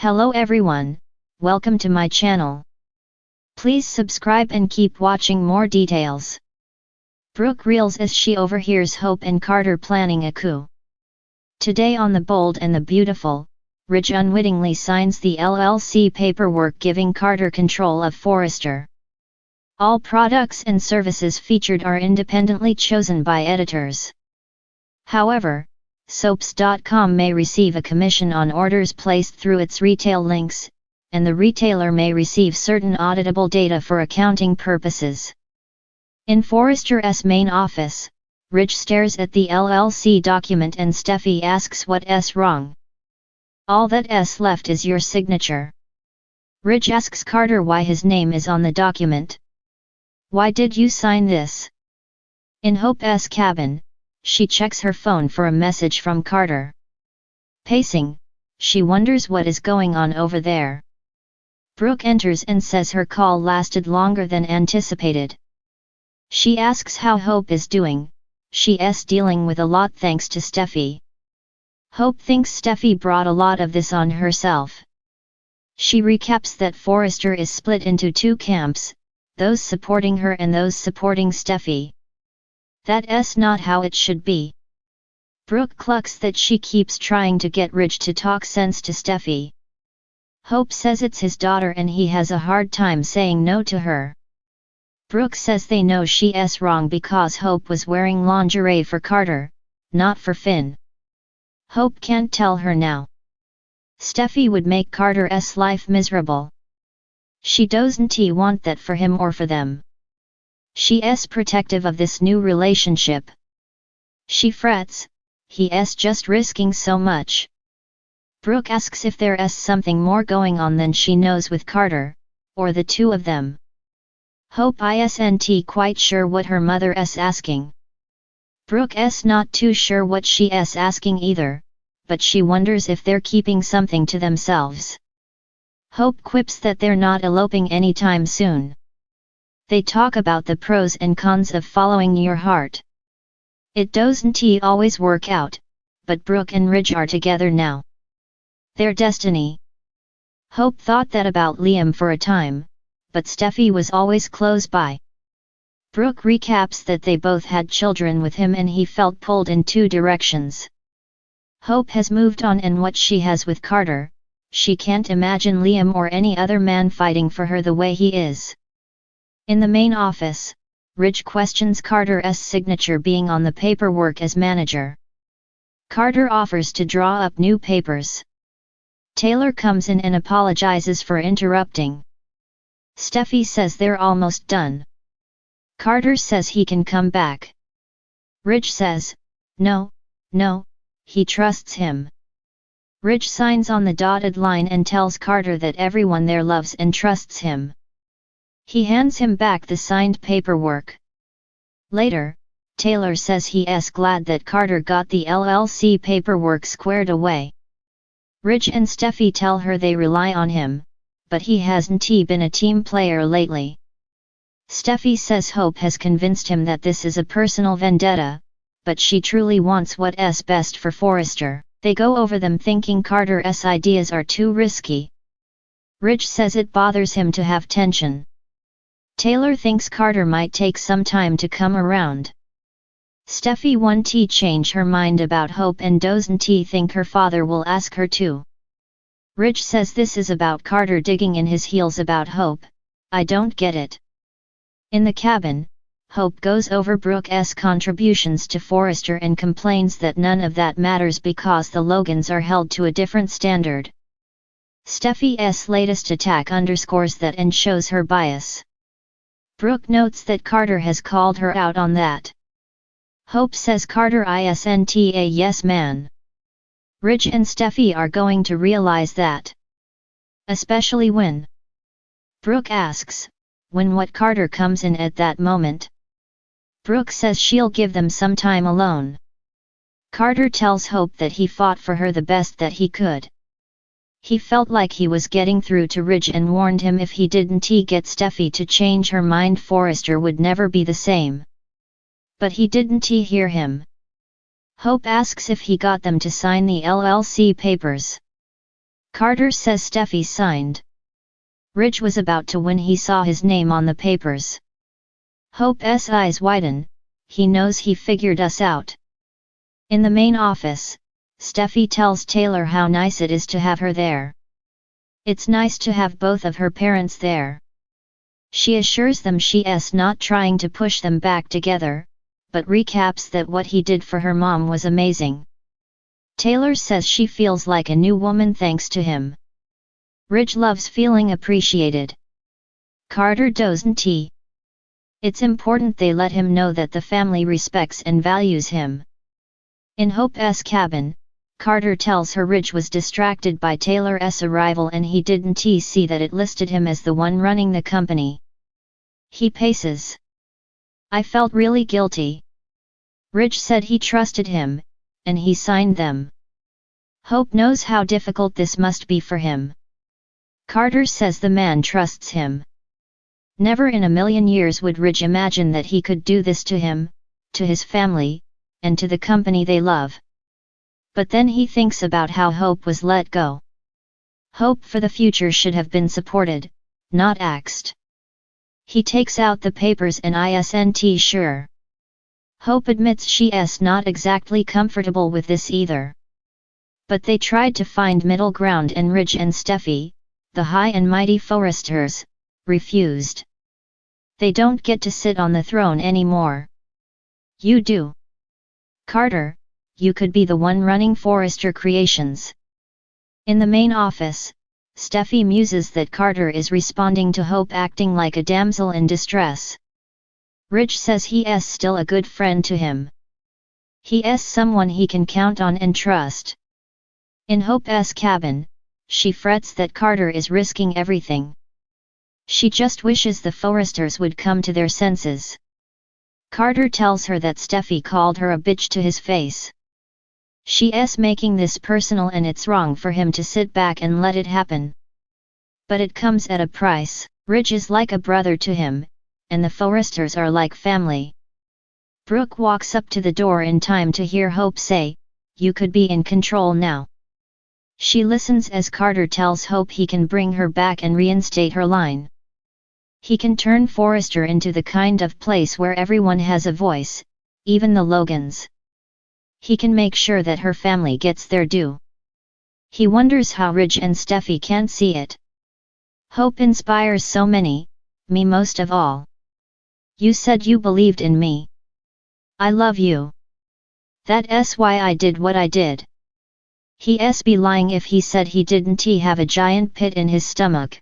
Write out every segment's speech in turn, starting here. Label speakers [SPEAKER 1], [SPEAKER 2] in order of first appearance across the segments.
[SPEAKER 1] Hello everyone, welcome to my channel. Please subscribe and keep watching more details. Brooke reels as she overhears Hope and Carter planning a coup. Today on The Bold and the Beautiful, Ridge unwittingly signs the LLC paperwork giving Carter control of Forrester. All products and services featured are independently chosen by editors. However, Soaps.com may receive a commission on orders placed through its retail links, and the retailer may receive certain auditable data for accounting purposes. In Forrester's main office, Ridge stares at the LLC document and Steffi asks what's wrong. All that's left is your signature. Ridge asks Carter why his name is on the document. Why did you sign this? In Hope's cabin, she checks her phone for a message from Carter. Pacing, she wonders what is going on over there. Brooke enters and says her call lasted longer than anticipated. She asks how Hope is doing. She's dealing with a lot thanks to Steffi. Hope thinks Steffi brought a lot of this on herself. She recaps that Forrester is split into two camps, those supporting her and those supporting Steffi. That's not how it should be. Brooke clucks that she keeps trying to get Ridge to talk sense to Steffi. Hope says it's his daughter and he has a hard time saying no to her. Brooke says they know she's wrong because Hope was wearing lingerie for Carter, not for Finn. Hope can't tell her now. Steffi would make Carter's life miserable. She doesn't want that for him or for them. She's protective of this new relationship. She frets, he's just risking so much. Brooke asks if there's something more going on than she knows with Carter, or the two of them. Hope isn't quite sure what her mother's asking. Brooke's not too sure what she's asking either, but she wonders if they're keeping something to themselves. Hope quips that they're not eloping anytime soon. They talk about the pros and cons of following your heart. It doesn't always work out, but Brooke and Ridge are together now. Their destiny. Hope thought that about Liam for a time, but Steffi was always close by. Brooke recaps that they both had children with him and he felt pulled in two directions. Hope has moved on and what she has with Carter, she can't imagine Liam or any other man fighting for her the way he is. In the main office, Ridge questions Carter's signature being on the paperwork as manager. Carter offers to draw up new papers. Taylor comes in and apologizes for interrupting. Steffi says they're almost done. Carter says he can come back. Ridge says, no, he trusts him. Ridge signs on the dotted line and tells Carter that everyone there loves and trusts him. He hands him back the signed paperwork. Later, Taylor says he's glad that Carter got the LLC paperwork squared away. Ridge and Steffi tell her they rely on him, but he hasn't been a team player lately. Steffi says Hope has convinced him that this is a personal vendetta, but she truly wants what's best for Forrester. They go over them thinking Carter's ideas are too risky. Ridge says it bothers him to have tension. Taylor thinks Carter might take some time to come around. Steffi won't change her mind about Hope and doesn't think her father will ask her to. Ridge says this is about Carter digging in his heels about Hope. I don't get it. In the cabin, Hope goes over Brooke's contributions to Forrester and complains that none of that matters because the Logans are held to a different standard. Steffi's latest attack underscores that and shows her bias. Brooke notes that Carter has called her out on that. Hope says Carter isn't a yes man. Ridge and Steffi are going to realize that. Especially when. Brooke asks, when what Carter comes in at that moment. Brooke says she'll give them some time alone. Carter tells Hope that he fought for her the best that he could. He felt like he was getting through to Ridge and warned him if he didn't get Steffi to change her mind Forrester would never be the same. But he didn't hear him. Hope asks if he got them to sign the LLC papers. Carter says Steffi signed. Ridge was about to when he saw his name on the papers. Hope's eyes widen, he knows he figured us out. In the main office, Steffi tells Taylor how nice it is to have her there. It's nice to have both of her parents there. She assures them she's not trying to push them back together, but recaps that what he did for her mom was amazing. Taylor says she feels like a new woman thanks to him. Ridge loves feeling appreciated. Carter doesn't. It's important they let him know that the family respects and values him. In Hope's cabin, Carter tells her Ridge was distracted by Taylor's arrival and he didn't see that it listed him as the one running the company. He paces. I felt really guilty. Ridge said he trusted him, and he signed them. Hope knows how difficult this must be for him. Carter says the man trusts him. Never in a million years would Ridge imagine that he could do this to him, to his family, and to the company they love. But then he thinks about how Hope was let go. Hope for the future should have been supported, not axed. He takes out the papers and isn't sure. Hope admits she's not exactly comfortable with this either. But they tried to find middle ground and Ridge and Steffi, the high and mighty Forresters, refused. They don't get to sit on the throne anymore. You do. Carter, you could be the one running Forrester Creations. In the main office, Steffi muses that Carter is responding to Hope acting like a damsel in distress. Ridge says he's still a good friend to him. He's someone he can count on and trust. In Hope's cabin, she frets that Carter is risking everything. She just wishes the Forresters would come to their senses. Carter tells her that Steffi called her a bitch to his face. She's making this personal and it's wrong for him to sit back and let it happen. But it comes at a price. Ridge is like a brother to him, and the Forresters are like family. Brooke walks up to the door in time to hear Hope say, "You could be in control now." She listens as Carter tells Hope he can bring her back and reinstate her line. He can turn Forrester into the kind of place where everyone has a voice, even the Logans. He can make sure that her family gets their due. He wonders how Ridge and Steffi can't see it. Hope inspires so many, me most of all. You said you believed in me. I love you. That's why I did what I did. He'd be lying if he said he didn't have a giant pit in his stomach.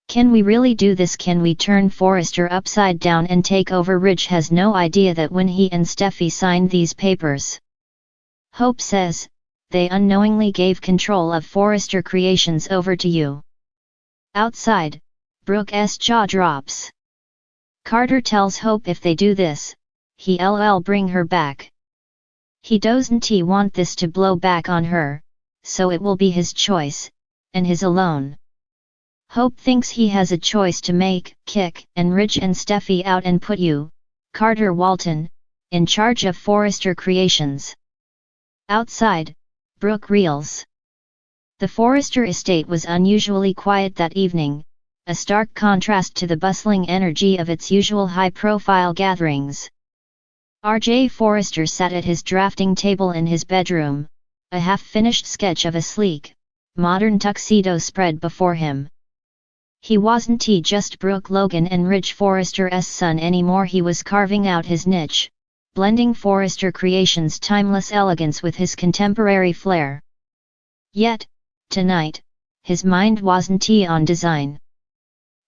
[SPEAKER 1] Can we really do this? Can we turn Forrester upside down and take over? Ridge has no idea that when he and Steffi signed these papers. Hope says, they unknowingly gave control of Forrester Creations over to you. Outside, Brooke's jaw drops. Carter tells Hope if they do this, he'll bring her back. He doesn't want this to blow back on her, so it will be his choice, and his alone. Hope thinks he has a choice to make, kick and Ridge and Steffi out and put you, Carter Walton, in charge of Forrester Creations. Outside, Brooke reels. The Forrester estate was unusually quiet that evening, a stark contrast to the bustling energy of its usual high-profile gatherings. R.J. Forrester sat at his drafting table in his bedroom, a half-finished sketch of a sleek, modern tuxedo spread before him. He wasn't just Brooke Logan and Ridge Forrester's son anymore. He was carving out his niche, blending Forrester Creations' timeless elegance with his contemporary flair. Yet, tonight, his mind wasn't on design.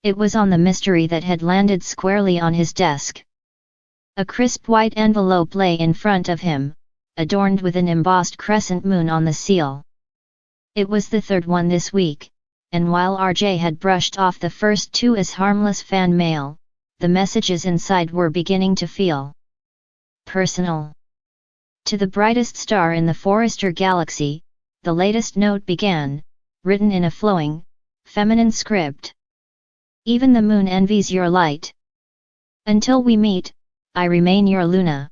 [SPEAKER 1] It was on the mystery that had landed squarely on his desk. A crisp white envelope lay in front of him, adorned with an embossed crescent moon on the seal. It was the third one this week, and while RJ had brushed off the first two as harmless fan mail, the messages inside were beginning to feel personal. To the brightest star in the Forrester galaxy, the latest note began, written in a flowing, feminine script. Even the moon envies your light. Until we meet, I remain your Luna.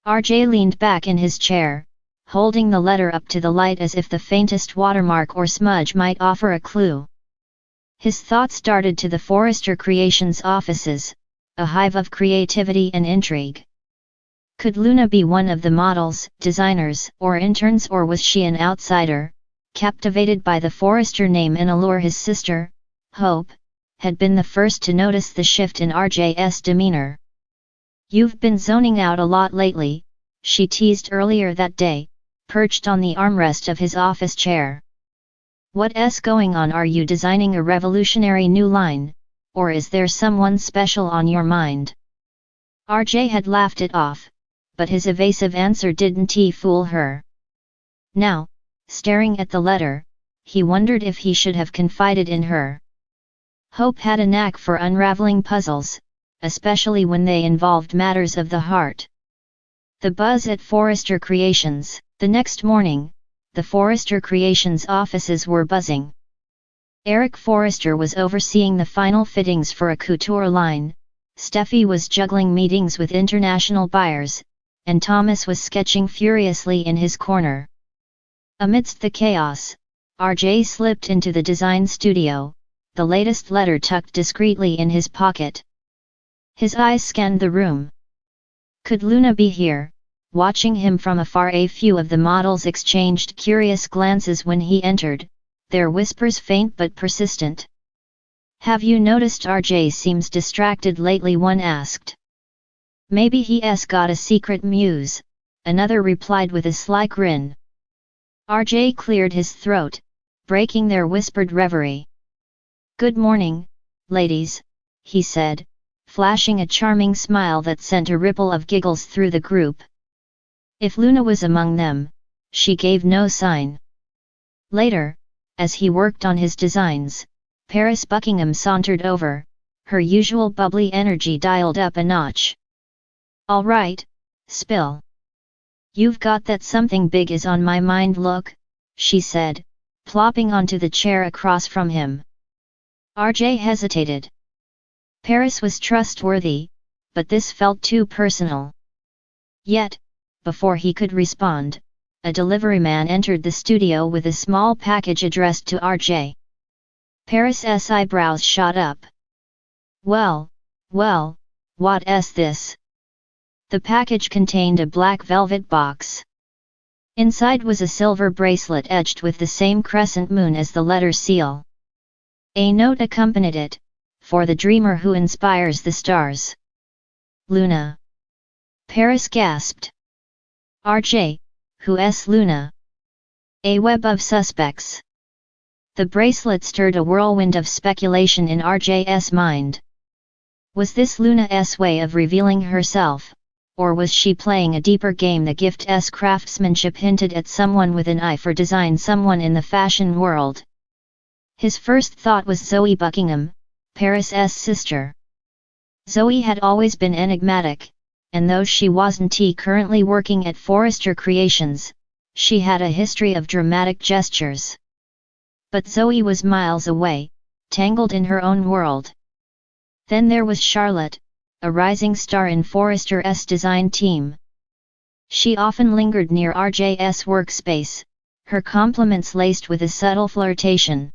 [SPEAKER 1] RJ leaned back in his chair, holding the letter up to the light as if the faintest watermark or smudge might offer a clue. His thoughts darted to the Forrester Creations offices, a hive of creativity and intrigue. Could Luna be one of the models, designers, or interns, or was she an outsider, captivated by the Forrester name and allure? His sister, Hope, had been the first to notice the shift in RJ's demeanor. "You've been zoning out a lot lately," she teased earlier that day, perched on the armrest of his office chair. "What's going on? Are you designing a revolutionary new line, or is there someone special on your mind?" RJ had laughed it off, but his evasive answer didn't fool her. Now, staring at the letter, he wondered if he should have confided in her. Hope had a knack for unraveling puzzles, especially when they involved matters of the heart. The buzz at Forrester Creations. The next morning, the Forrester Creations offices were buzzing. Eric Forrester was overseeing the final fittings for a couture line, Steffi was juggling meetings with international buyers, and Thomas was sketching furiously in his corner. Amidst the chaos, RJ slipped into the design studio, the latest letter tucked discreetly in his pocket. His eyes scanned the room. Could Luna be here? Watching him from afar, a few of the models exchanged curious glances when he entered, their whispers faint but persistent. "Have you noticed RJ seems distracted lately?" one asked. "Maybe he's got a secret muse," another replied with a sly grin. RJ cleared his throat, breaking their whispered reverie. "Good morning, ladies," he said, flashing a charming smile that sent a ripple of giggles through the group. If Luna was among them, she gave no sign. Later, as he worked on his designs, Paris Buckingham sauntered over, her usual bubbly energy dialed up a notch. "All right, spill. You've got that something big is on my mind look," she said, plopping onto the chair across from him. RJ hesitated. Paris was trustworthy, but this felt too personal. Yet, before he could respond, a deliveryman entered the studio with a small package addressed to RJ. Paris's eyebrows shot up. Well, what's this?" The package contained a black velvet box. Inside was a silver bracelet etched with the same crescent moon as the letter seal. A note accompanied it, "For the dreamer who inspires the stars." "Luna?" Paris gasped. "RJ, who's Luna?" A web of suspects. The bracelet stirred a whirlwind of speculation in RJ's mind. Was this Luna's way of revealing herself, or was she playing a deeper game? The gift's craftsmanship hinted at someone with an eye for design, someone in the fashion world. His first thought was Zoe Buckingham, Paris's sister. Zoe had always been enigmatic, and though she wasn't currently working at Forrester Creations, she had a history of dramatic gestures. But Zoe was miles away, tangled in her own world. Then there was Charlotte, a rising star in Forrester's design team. She often lingered near RJ's workspace, her compliments laced with a subtle flirtation.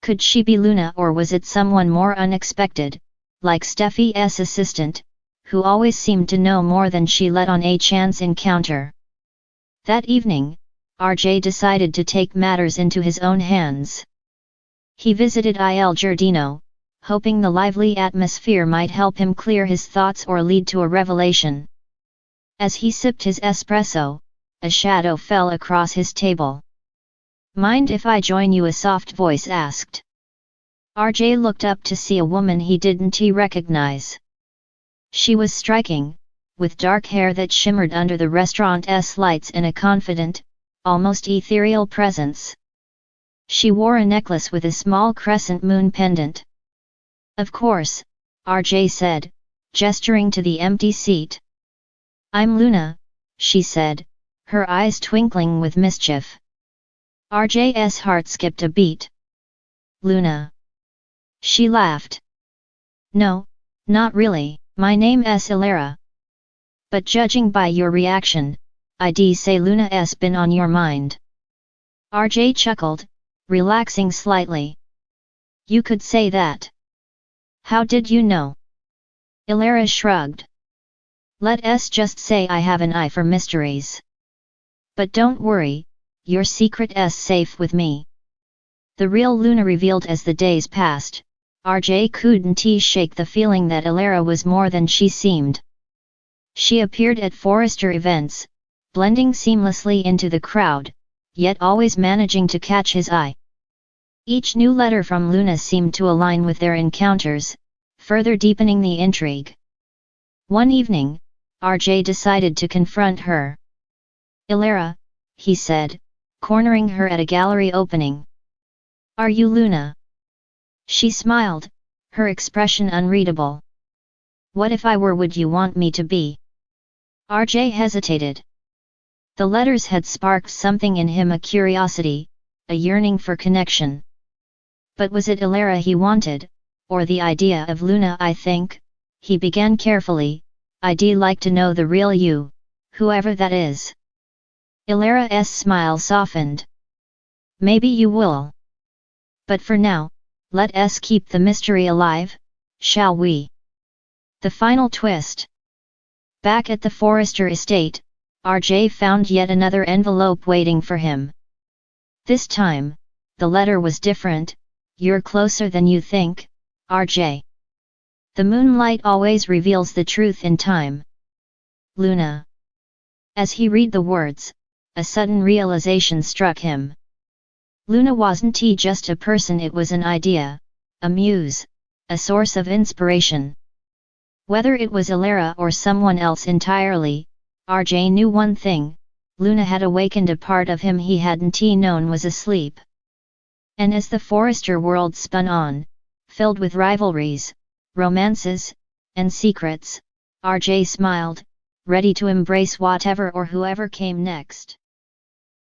[SPEAKER 1] Could she be Luna, or was it someone more unexpected, like Steffi's assistant, who always seemed to know more than she let on a chance encounter? That evening, RJ decided to take matters into his own hands. He visited Il Giardino, hoping the lively atmosphere might help him clear his thoughts or lead to a revelation. As he sipped his espresso, a shadow fell across his table. "Mind if I join you?" a soft voice asked. RJ looked up to see a woman he didn't recognize. She was striking, with dark hair that shimmered under the restaurant's lights and a confident, almost ethereal presence. She wore a necklace with a small crescent moon pendant. "Of course," RJ said, gesturing to the empty seat. "I'm Luna," she said, her eyes twinkling with mischief. RJ's heart skipped a beat. "Luna?" She laughed. "No, not really, my name's Ilara. But judging by your reaction, I'd say Luna's been on your mind. RJ chuckled, relaxing slightly. You could say that. How did you know? Ilara shrugged. Let's just say I have an eye for mysteries. But don't worry, your secret's safe with me. The real Luna revealed as the days passed. RJ couldn't shake the feeling that Ilara was more than she seemed. She appeared at Forrester events, blending seamlessly into the crowd, yet always managing to catch his eye. Each new letter from Luna seemed to align with their encounters, further deepening the intrigue. One evening, RJ decided to confront her. Ilara, he said, cornering her at a gallery opening. Are you Luna? She smiled, her expression unreadable. What if I were? Would you want me to be? RJ hesitated. The letters had sparked something in him, a curiosity, a yearning for connection. But was it Ilara he wanted, or the idea of Luna? I think, he began carefully, I'd like to know the real you, whoever that is. Ilara's smile softened. Maybe you will. But for now, let's keep the mystery alive, shall we? The final twist. Back at the Forrester estate, RJ found yet another envelope waiting for him. This time, the letter was different. You're closer than you think, RJ. The moonlight always reveals the truth in time. Luna. As he read the words, a sudden realization struck him. Luna wasn't just a person, it was an idea, a muse, a source of inspiration. Whether it was Ilara or someone else entirely, RJ knew one thing: Luna had awakened a part of him he hadn't known was asleep. And as the Forrester world spun on, filled with rivalries, romances, and secrets, RJ smiled, ready to embrace whatever or whoever came next.